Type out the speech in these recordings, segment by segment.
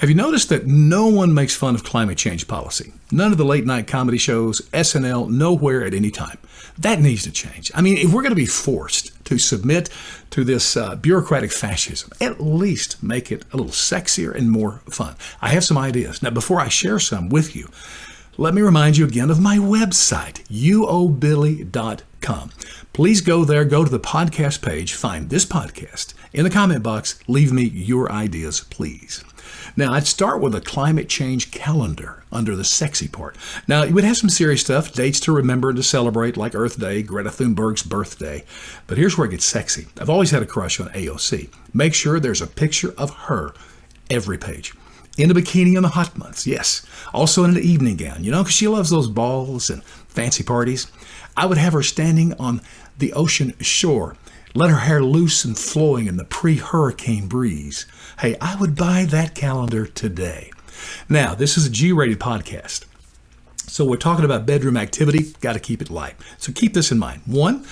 Have you noticed that no one makes fun of climate change policy? None of the late night comedy shows, SNL, nowhere at any time. That needs to change. I mean, if we're going to be forced to submit to this bureaucratic fascism, at least make it a little sexier and more fun. I have some ideas. Now, before I share some with you, let me remind you again of my website, uobilly.com. Please go there, go to the podcast page, find this podcast. In the comment box, leave me your ideas, please. Now, I'd start with a climate change calendar under the sexy part. Now, it would have some serious stuff, dates to remember and to celebrate, like Earth Day, Greta Thunberg's birthday. But here's where it gets sexy. I've always had a crush on AOC. Make sure there's a picture of her every page. In a bikini in the hot months, yes. Also in an evening gown, because she loves those balls and fancy parties. I would have her standing on the ocean shore. Let her hair loose and flowing in the pre-hurricane breeze. Hey, I would buy that calendar today. Now, this is a G-rated podcast. So we're talking about bedroom activity. Got to keep it light. So keep this in mind. 1,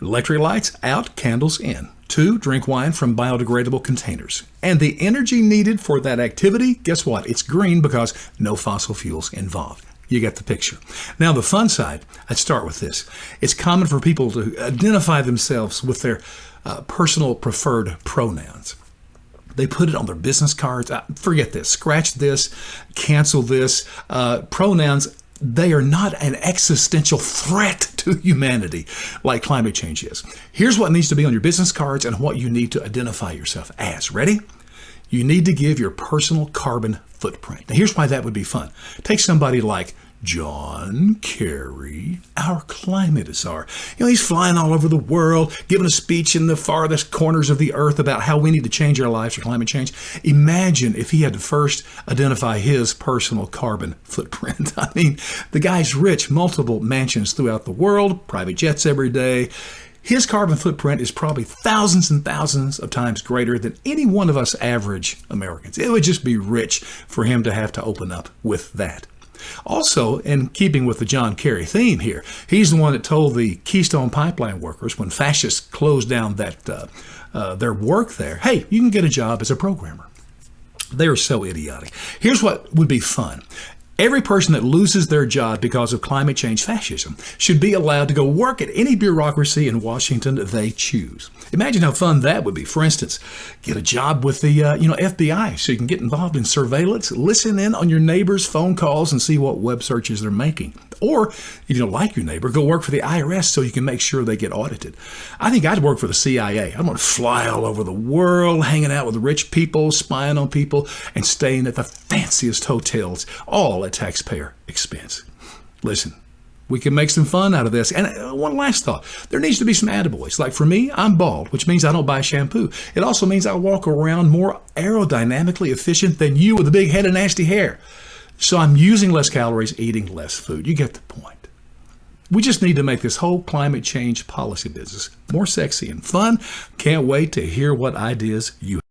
electric lights out, candles in. 2, drink wine from biodegradable containers. And the energy needed for that activity, guess what? It's green because no fossil fuels involved. You get the picture. Now, the fun side, I'd start with this. It's common for people to identify themselves with their personal preferred pronouns. They put it on their business cards. Forget this. Scratch this. Cancel this. Pronouns, they are not an existential threat to humanity like climate change is. Here's what needs to be on your business cards and what you need to identify yourself as. Ready? You need to give your personal carbon footprint. Now, here's why that would be fun. Take somebody like John Kerry, our climate czar. He's flying all over the world, giving a speech in the farthest corners of the earth about how we need to change our lives for climate change. Imagine if he had to first identify his personal carbon footprint. I mean, the guy's rich, multiple mansions throughout the world, private jets every day. His carbon footprint is probably thousands and thousands of times greater than any one of us average Americans. It would just be rich for him to have to open up with that. Also, in keeping with the John Kerry theme here, he's the one that told the Keystone Pipeline workers when fascists closed down their work there, hey, you can get a job as a programmer. They are so idiotic. Here's what would be fun. Every person that loses their job because of climate change fascism should be allowed to go work at any bureaucracy in Washington they choose. Imagine how fun that would be. For instance, get a job with the FBI so you can get involved in surveillance, listen in on your neighbors' phone calls and see what web searches they're making. Or, if you don't like your neighbor, go work for the IRS so you can make sure they get audited. I think I'd work for the CIA. I'm going to fly all over the world, hanging out with rich people, spying on people, and staying at the fanciest hotels, all at taxpayer expense. Listen, we can make some fun out of this. And one last thought. There needs to be some attaboys. Like for me, I'm bald, which means I don't buy shampoo. It also means I walk around more aerodynamically efficient than you with a big head and nasty hair. So I'm using less calories, eating less food. You get the point. We just need to make this whole climate change policy business more sexy and fun. Can't wait to hear what ideas you have.